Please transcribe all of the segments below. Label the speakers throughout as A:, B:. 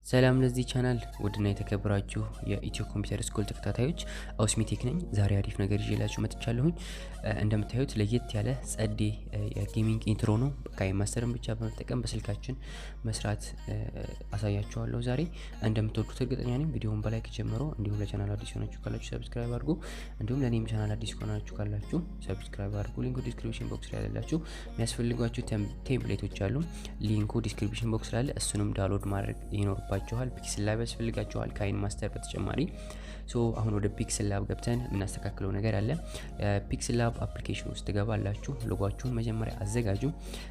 A: ሰላም ለዚህ ቻናል ውድና የተከበራችሁ የኢትዮ ኮምፒውተር ስኩል ተከታታዮች አውስሚቴክ ነኝ። ዛሬ አሪፍ ነገር ይዤላችሁ መጥቻለሁኝ። እንደምታዩት ለየት ያለ ጸዴ የጌሚንግ ኢንትሮ ነው። በካይን ማስተርን ብቻ በመጠቀም በስልካችን መስራት አሳያችኋለሁ። ዛሬ እንደምትወዱት እርግጠኛ ነኝ። ቪዲዮውን በላይክ ጀምሮ እንዲሁም ለቻናል አዲስ ሆናችሁ ካላችሁ ሰብስክራይብ አድርጉ። እንዲሁም ለኔም ቻናል አዲስ ሆናችሁ ካላችሁ ሰብስክራይብ አድርጉ። ሊንኩ ዲስክሪፕሽን ቦክስ ላይ ያላችሁ የሚያስፈልጓችሁ ቴምፕሌቶች አሉ። ሊንኩ ዲስክሪፕሽን ቦክስ ላይ አለ። እሱንም ዳውንሎድ ማድረግ ይኖርባችኋል። ፒክስል ላብ ያስፈልጋችኋል ካይን ማስተር በተጨማሪ። አሁን ወደ ፒክስል ላብ ገብተን የምናስተካክለው ነገር አለ። ፒክስል ላብ አፕሊኬሽን ውስጥ ትገባላችሁ። ሎጓችሁን መጀመሪያ አዘጋጁ።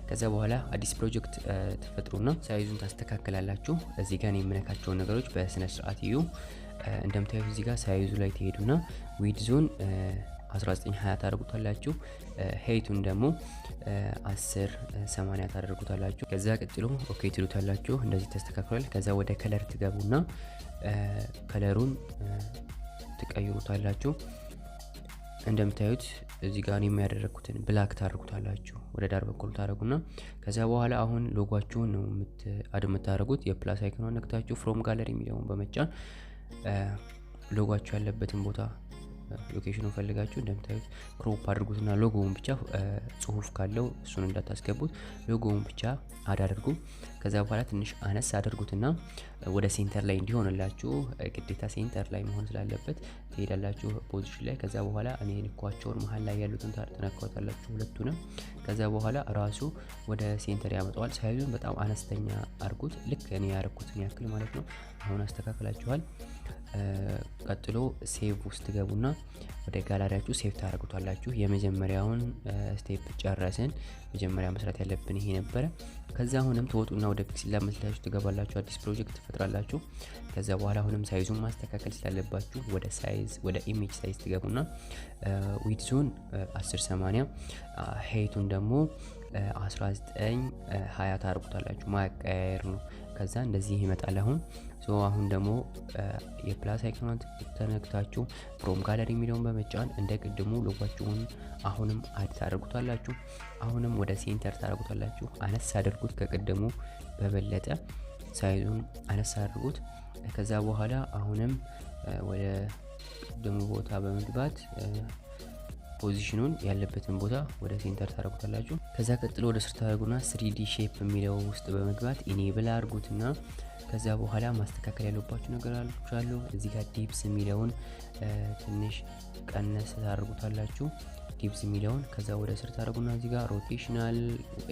A: ከዛ በኋላ አዲስ ፕሮጀክት ተፈጥሩና ሳይዙን ታስተካክላላችሁ። እዚህ ጋር የምነካቸው ነገሮች በስነ ስርዓት እዩ። እንደምታዩት እዚህ ጋር ሳይዙ ላይ ትሄዱና ዊድዙን 1920 ታደርጉታላችሁ። ሄይቱን ደግሞ 1080 ታደርጉታላችሁ። ከዛ ቀጥሎ ኦኬ ትሉታላችሁ። እንደዚህ ተስተካክሏል። ከዛ ወደ ከለር ትገቡና ከለሩን ትቀይሩታላችሁ። እንደምታዩት እዚህ ጋር የሚያደርጉትን ብላክ ታደርጉታላችሁ። ወደ ዳር በኩል ታደርጉና ከዛ በኋላ አሁን ሎጓችሁን ነው የምታደርጉት። የፕላስ አይኮን ነክታችሁ ፍሮም ጋለሪ የሚለውን በመጫን ሎጓችሁ ያለበትን ቦታ ሎኬሽኑን ፈልጋችሁ እንደምታዩት ክሮፕ አድርጉትና ሎጎውን ብቻ ጽሁፍ ካለው እሱን እንዳታስገቡት ሎጎውን ብቻ አድርጉ። ከዛ በኋላ ትንሽ አነስ አድርጉትና ወደ ሴንተር ላይ እንዲሆንላችሁ ግዴታ ሴንተር ላይ መሆን ስላለበት ትሄዳላችሁ ፖዚሽን ላይ። ከዛ በኋላ እኔ ልኳቸውን መሃል ላይ ያሉትን ተነካውታላችሁ ሁለቱንም። ከዛ በኋላ ራሱ ወደ ሴንተር ያመጣዋል። ሳይዙን በጣም አነስተኛ አድርጉት፣ ልክ እኔ ያረኩትን ያክል ማለት ነው። አሁን አስተካክላችኋል። ቀጥሎ ሴቭ ውስጥ ገቡና ወደ ጋላሪያችሁ ሴቭ ታደርጉታላችሁ። የመጀመሪያውን ስቴፕ ጨረስን። መጀመሪያ መስራት ያለብን ይሄ ነበረ። ከዛ አሁንም ተወጡና ወደ ፒክስል ላብ መስላችሁ ትገባላችሁ። አዲስ ፕሮጀክት ትፈጥራላችሁ። ከዛ በኋላ አሁንም ሳይዙን ማስተካከል ስላለባችሁ ወደ ሳይዝ ወደ ኢሜጅ ሳይዝ ትገቡና ዊድዙን 1080 ሄይቱን ደግሞ 1920 ታደርጉታላችሁ። ማቀያየር ነው። ከዛ እንደዚህ ይመጣል። አሁን ደግሞ የፕላስ አይኮን ተነክታችሁ ፍሮም ጋለሪ የሚለውን በመጫን እንደ ቅድሙ ሎጓችሁን አሁንም አድ ታደርጉታላችሁ። አሁንም ወደ ሴንተር ታደርጉታላችሁ። አነስ አድርጉት፣ ከቅድሙ በበለጠ ሳይዙን አነስ አድርጉት። ከዛ በኋላ አሁንም ወደ ቅድሙ ቦታ በመግባት ፖዚሽኑን ያለበትን ቦታ ወደ ሴንተር ታደርጉታላችሁ። ከዛ ቀጥሎ ወደ ስር ታደርጉና 3D ሼፕ የሚለው ውስጥ በመግባት ኢኔብል አድርጉትና ከዛ በኋላ ማስተካከል ያለባችሁ ነገር አሉ። እዚህ ጋር ዲፕስ የሚለውን ትንሽ ቀነስ ታደርጉታላችሁ። ዲፕስ የሚለውን ከዛ ወደ ስር ታደርጉና እዚህ ጋር ሮቴሽናል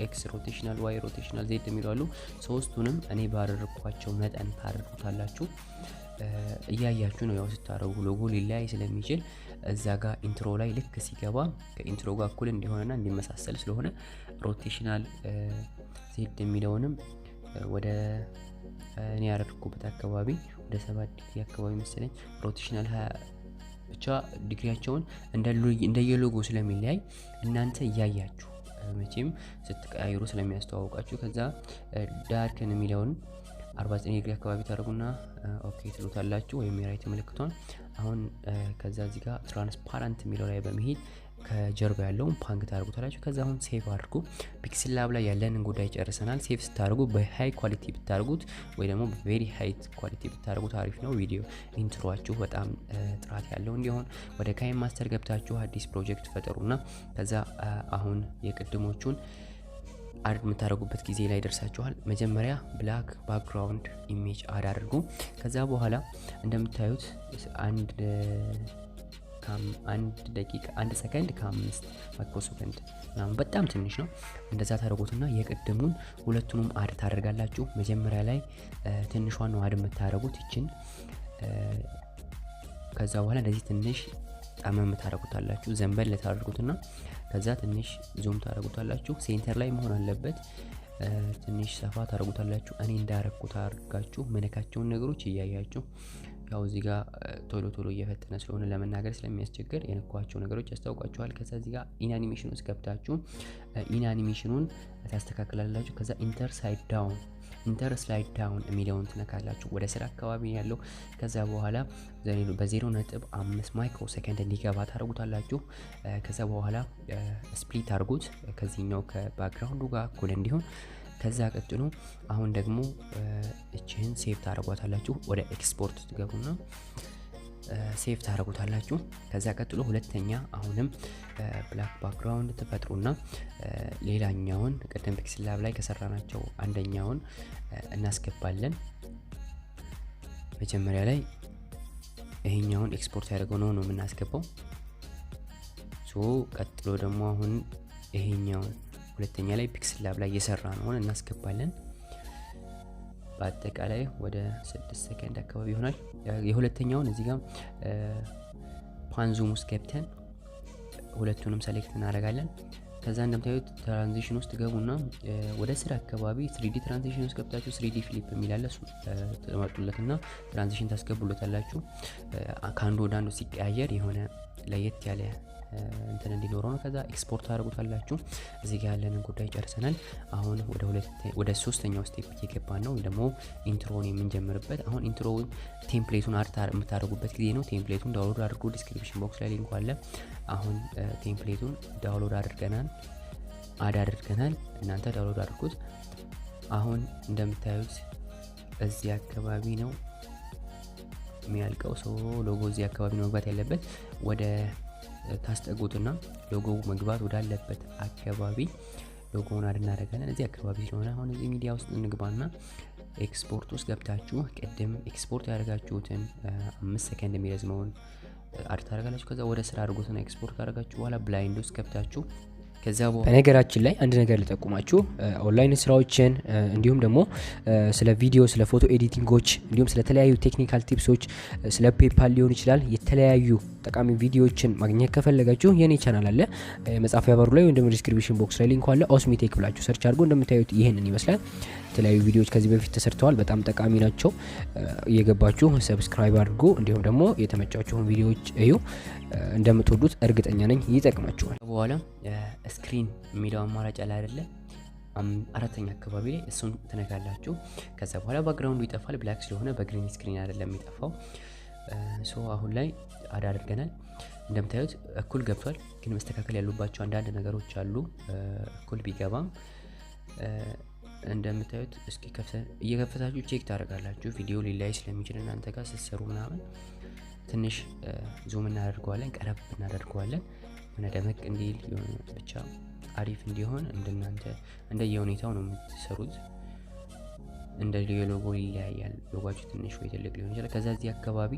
A: ኤክስ፣ ሮቴሽናል ዋይ፣ ሮቴሽናል ዜድ የሚለው አሉ። ሶስቱንም እኔ ባደረኳቸው መጠን ታደርጉታላችሁ። እያያችሁ ነው። ያው ስታደርጉ ሎጎ ሊለያይ ስለሚችል እዛ ጋር ኢንትሮ ላይ ልክ ሲገባ ከኢንትሮ ጋር እኩል እንዲሆንና እንዲመሳሰል ስለሆነ ሮቴሽናል ዜድ የሚለውንም ወደ እኔ ያደረኩበት አካባቢ ወደ 7 ዲግሪ አካባቢ መሰለኝ ሮቴሽናል 20 ብቻ ዲግሪያቸውን እንደየሎጎ ስለሚለያይ እናንተ እያያችሁ መቼም ስትቀያይሩ ስለሚያስተዋውቃችሁ ከዛ ዳርክን የሚለውን 49 ዲግሪ አካባቢ ታደርጉና ኦኬ ትሉታላችሁ፣ ወይም የራይት ምልክቷን። አሁን ከዛ እዚህ ጋር ትራንስፓረንት የሚለው ላይ በመሄድ ከጀርባ ያለውን ፓንክ ታደርጉታላችሁ። ከዛ አሁን ሴቭ አድርጉ። ፒክስል ላብ ላይ ያለንን ጉዳይ ጨርሰናል። ሴቭ ስታደርጉ በሃይ ኳሊቲ ብታደርጉት ወይ ደግሞ በቬሪ ሃይ ኳሊቲ ብታደርጉት አሪፍ ነው። ቪዲዮ ኢንትሮአችሁ በጣም ጥራት ያለው እንዲሆን ወደ ካይን ማስተር ገብታችሁ አዲስ ፕሮጀክት ፈጠሩና ከዛ አሁን የቅድሞቹን አድ የምታደርጉበት ጊዜ ላይ ደርሳችኋል። መጀመሪያ ብላክ ባክግራውንድ ኢሜጅ አድ አድርጉ። ከዛ በኋላ እንደምታዩት አንድ ደቂቃ 1 ሰከንድ ከ5 ማይክሮሰከንድ በጣም ትንሽ ነው። እንደዛ ታደርጉትና የቅድሙን ሁለቱንም አድ ታደርጋላችሁ። መጀመሪያ ላይ ትንሿን ነው አድ የምታደርጉት ይችን። ከዛ በኋላ እንደዚህ ትንሽ ጣመም ታደርጉታላችሁ። ዘንበል ታደርጉትና ከዛ ትንሽ ዙም ታደርጉታላችሁ። ሴንተር ላይ መሆን አለበት። ትንሽ ሰፋ ታደርጉታላችሁ። እኔ እንዳረኩት አድርጋችሁ መነካቸውን ነገሮች እያያችሁ ያው እዚህ ጋር ቶሎ እየፈጠነ ስለሆነ ለመናገር ስለሚያስቸግር የነኳቸው ነገሮች ያስታውቃችኋል። ከዛ እዚህ ጋር ኢን አኒሜሽን ውስጥ ገብታችሁ ኢን አኒሜሽኑን ታስተካክላላችሁ። ከዛ ኢንተር ስላይድ ዳውን የሚለውን ትነካላችሁ። ወደ ስራ አካባቢ ያለው ከዛ በኋላ በ0.5 ማይክሮ ሰከንድ እንዲገባ ታደርጉታላችሁ። ከዛ በኋላ ስፕሊት አድርጉት ከዚህኛው ከባክግራውንዱ ጋር እኩል እንዲሆን ከዛ ቀጥሎ አሁን ደግሞ እቺን ሴቭ ታደርጓታላችሁ። ወደ ኤክስፖርት ትገቡና ሴቭ ታደርጉታላችሁ። ከዛ ቀጥሎ ሁለተኛ አሁንም ብላክ ባክግራውንድ ትፈጥሩና ሌላኛውን ቀደም ፒክስል ላብ ላይ ከሰራናቸው አንደኛውን እናስገባለን። መጀመሪያ ላይ ይሄኛውን ኤክስፖርት ያደርገው ነው የምናስገባው። ቀጥሎ ደግሞ አሁን ይሄኛውን ሁለተኛ ላይ ፒክስል ላብ ላይ የሰራነውን እናስገባለን። በአጠቃላይ ወደ 6 ሰከንድ አካባቢ ይሆናል። የሁለተኛውን እዚህ ጋር ፓንዙም ውስጥ ገብተን ሁለቱንም ሰሌክት እናደርጋለን። ከዛ እንደምታዩት ትራንዚሽን ውስጥ ገቡና ወደ ስራ አካባቢ 3D ትራንዚሽን ውስጥ ገብታችሁ 3D ፍሊፕ የሚላለ እሱ ተመርጡለትና ትራንዚሽን ታስገቡለታላችሁ። ከአንዱ ወደ አንዱ ሲቀያየር የሆነ ለየት ያለ እንትን እንዲኖረው ነው። ከዛ ኤክስፖርት አድርጉታላችሁ። እዚህ ጋር ያለንን ጉዳይ ጨርሰናል። አሁን ወደ ሶስተኛው ስቴፕ እየገባን ነው፣ ደግሞ ኢንትሮን የምንጀምርበት። አሁን ኢንትሮውን ቴምፕሌቱን የምታደርጉበት ጊዜ ነው። ቴምፕሌቱን ዳውንሎድ አድርጉ። ዲስክሪፕሽን ቦክስ ላይ ሊንኩ አለ። አሁን ቴምፕሌቱን ዳውንሎድ አድርገናል፣ እናንተ ዳውንሎድ አድርጉት። አሁን እንደምታዩት እዚህ አካባቢ ነው የሚያልቀው። ሎጎ እዚህ አካባቢ ነው መግባት ያለበት። ወደ ታስጠጉትና ሎጎ መግባት ወዳለበት አካባቢ ሎጎውን አድናረጋለን። እዚህ አካባቢ ስለሆነ አሁን እዚህ ሚዲያ ውስጥ እንግባና ኤክስፖርት ውስጥ ገብታችሁ ቅድም ኤክስፖርት ያደርጋችሁትን 5 ሰከንድ የሚረዝመውን አድ ታደርጋላችሁ። ከዛ ወደ ስራ አድርጉትና ኤክስፖርት ካደረጋችሁ በኋላ ብላይንድ ውስጥ ገብታችሁ ከዛ በነገራችን ላይ አንድ ነገር ልጠቁማችሁ፣ ኦንላይን ስራዎችን እንዲሁም ደግሞ ስለ ቪዲዮ፣ ስለ ፎቶ ኤዲቲንጎች እንዲሁም ስለ ተለያዩ ቴክኒካል ቲፕሶች፣ ስለ ፔፓል ሊሆን ይችላል የተለያዩ ጠቃሚ ቪዲዮዎችን ማግኘት ከፈለጋችሁ የኔ ቻናል አለ መጻፊያ ባሩ ላይ ወይም ደግሞ ዲስክሪፕሽን ቦክስ ላይ ሊንክ አለ። ኦስሚቴክ ብላችሁ ሰርች አድርጎ እንደምታዩት ይሄንን ይመስላል። የተለያዩ ቪዲዮዎች ከዚህ በፊት ተሰርተዋል፣ በጣም ጠቃሚ ናቸው። እየገባችሁ ሰብስክራይብ አድርጉ፣ እንዲሁም ደግሞ የተመቻችሁን ቪዲዮዎች እዩ። እንደምትወዱት እርግጠኛ ነኝ፣ ይጠቅማችኋል። በኋላ ስክሪን የሚለው አማራጭ አለ አይደለ? አራተኛ አካባቢ ላይ እሱን ትነካላችሁ። ከዛ በኋላ ባክግራውንዱ ይጠፋል። ብላክ ስለሆነ በግሪን ስክሪን አይደለም የሚጠፋው። አሁን ላይ አድርገናል። እንደምታዩት እኩል ገብቷል፣ ግን መስተካከል ያሉባቸው አንዳንድ ነገሮች አሉ። እኩል ቢገባም እንደምታዩት እስኪ እየከፈታችሁ ቼክ ታደርጋላችሁ። ቪዲዮ ሊላይ ስለሚችል እናንተ ጋር ስትሰሩ ምናምን ትንሽ ዙም እናደርገዋለን፣ ቀረብ እናደርገዋለን። ምን ደመቅ እንዲል ብቻ አሪፍ እንዲሆን እንደናንተ እንደየሁኔታው ነው የምትሰሩት። እንደ ሎጎ ይለያያል። ሎጓችሁ ትንሽ ወይ ትልቅ ሊሆን ይችላል። ከዛ እዚህ አካባቢ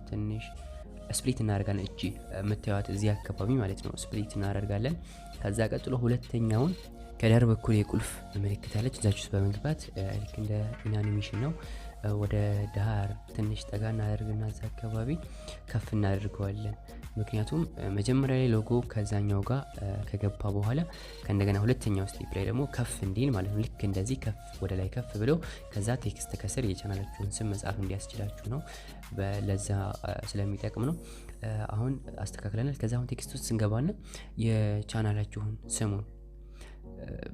A: ትንሽ ስፕሊት እናደርጋለን። እቺ የምታዩት እዚህ አካባቢ ማለት ነው ስፕሊት እናደርጋለን። ከዛ ቀጥሎ ሁለተኛውን ከዳር በኩል የቁልፍ ምልክት አለች። እዛች ውስጥ በመግባት ልክ እንደ አኒሜሽን ነው ወደ ዳር ትንሽ ጠጋ እናደርግና እዛ አካባቢ ከፍ እናደርገዋለን። ምክንያቱም መጀመሪያ ላይ ሎጎ ከዛኛው ጋር ከገባ በኋላ ከእንደገና ሁለተኛው ስቴፕ ላይ ደግሞ ከፍ እንዲል ማለት ነው። ልክ እንደዚህ ከፍ ወደ ላይ ከፍ ብሎ ከዛ ቴክስት ከስር የቻናላችሁን ስም መጻፍ እንዲያስችላችሁ ነው። ለዛ ስለሚጠቅም ነው። አሁን አስተካክለናል። ከዛ አሁን ቴክስት ውስጥ ስንገባና የቻናላችሁን ስሙን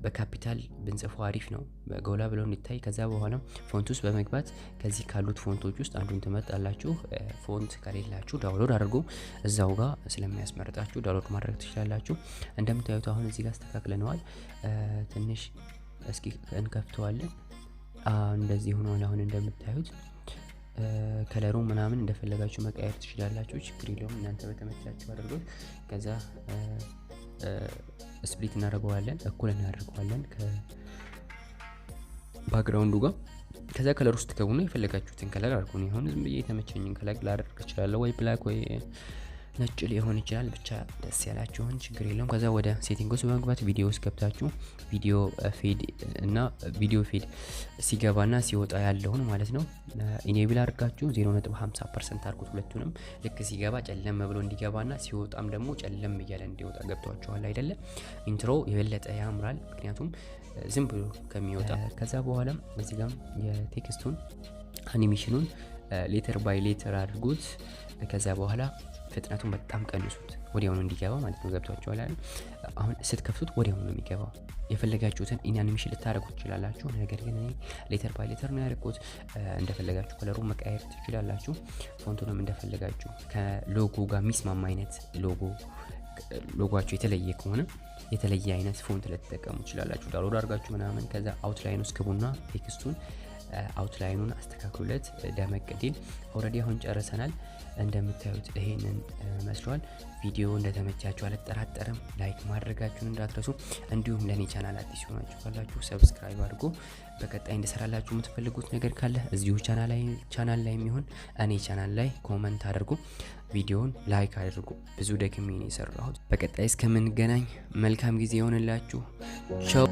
A: በካፒታል ብንጽፎ አሪፍ ነው፣ ጎላ ብለው እንዲታይ። ከዛ በኋላ ፎንት ውስጥ በመግባት ከዚህ ካሉት ፎንቶች ውስጥ አንዱን ትመርጣላችሁ። ፎንት ከሌላችሁ ዳውንሎድ አድርጉ፣ እዛው ጋር ስለሚያስመርጣችሁ ዳውንሎድ ማድረግ ትችላላችሁ። እንደምታዩት አሁን እዚህ ጋር አስተካክለነዋል። ትንሽ እስኪ እንከፍተዋለን። እንደዚህ ሆኖ አሁን እንደምታዩት ከለሩ ምናምን እንደፈለጋችሁ መቀየር ትችላላችሁ፣ ችግር የለውም። እናንተ በተመቻችሁ አድርጉት። ከዛ ስፕሊት እናደርገዋለን፣ እኩል እናደርገዋለን ከባክግራውንዱ ጋር። ከዛ ከለር ውስጥ ገቡና የፈለጋችሁትን ከለር አድርጉ። ይሁን ዝም ብዬ የተመቸኝን ከለር ላደርግ እችላለሁ፣ ወይ ብላክ ወይ ነጭ ሊሆን ይችላል። ብቻ ደስ ያላችሁን ችግር የለውም። ከዛ ወደ ሴቲንግስ በመግባት ቪዲዮ ውስጥ ገብታችሁ ቪዲዮ ፌድ እና ቪዲዮ ፌድ ሲገባና ሲወጣ ያለውን ማለት ነው ኢኔብል አድርጋችሁ 0.50% አድርጉት። ሁለቱንም ልክ ሲገባ ጨለም ብሎ እንዲገባና ሲወጣም ደግሞ ጨለም እያለ እንዲወጣ ገብቷችኋል አይደለ? ኢንትሮ የበለጠ ያምራል፣ ምክንያቱም ዝም ብሎ ከሚወጣ። ከዛ በኋላ እዚህ ጋር የቴክስቱን አኒሜሽኑን ሌተር ባይ ሌተር አድርጉት። ከዛ በኋላ ፍጥነቱን በጣም ቀንሱት፣ ወዲያውኑ እንዲገባ ማለት ነው። ገብቷችኋል አይደል? አሁን ስትከፍቱት ወዲያውኑ ነው የሚገባው። የፈለጋችሁትን አኒሜሽን ልታደርጉ ትችላላችሁ። ነገር ግን እኔ ሌተር ባይ ሌተር ነው ያደረኩት። እንደፈለጋችሁ ከለሩን መቀየር ትችላላችሁ። ፎንቱንም እንደፈለጋችሁ ከሎጎ ጋር የሚስማማ አይነት ሎጎ ሎጓችሁ የተለየ ከሆነ የተለየ አይነት ፎንት ልትጠቀሙ ትችላላችሁ። ዳውንሎድ አድርጋችሁ ምናምን ከዛ አውትላይን ውስጥ ግቡና ቴክስቱን አውትላይኑን አስተካክሉለት ደመቅ እንዲል። ኦልሬዲ አሁን ጨርሰናል። እንደምታዩት ይሄንን መስሏል። ቪዲዮ እንደተመቻችሁ አልጠራጠርም። ላይክ ማድረጋችሁን እንዳትረሱ። እንዲሁም ለኔ ቻናል አዲስ ሆናችሁ ካላችሁ ሰብስክራይብ አድርጉ። በቀጣይ እንድሰራላችሁ የምትፈልጉት ነገር ካለ እዚሁ ቻናል ላይ የሚሆን እኔ ቻናል ላይ ኮመንት አድርጉ። ቪዲዮውን ላይክ አድርጉ። ብዙ ደክሜ ነው የሰራሁት። በቀጣይ እስከምንገናኝ መልካም ጊዜ ይሆንላችሁ። ቻው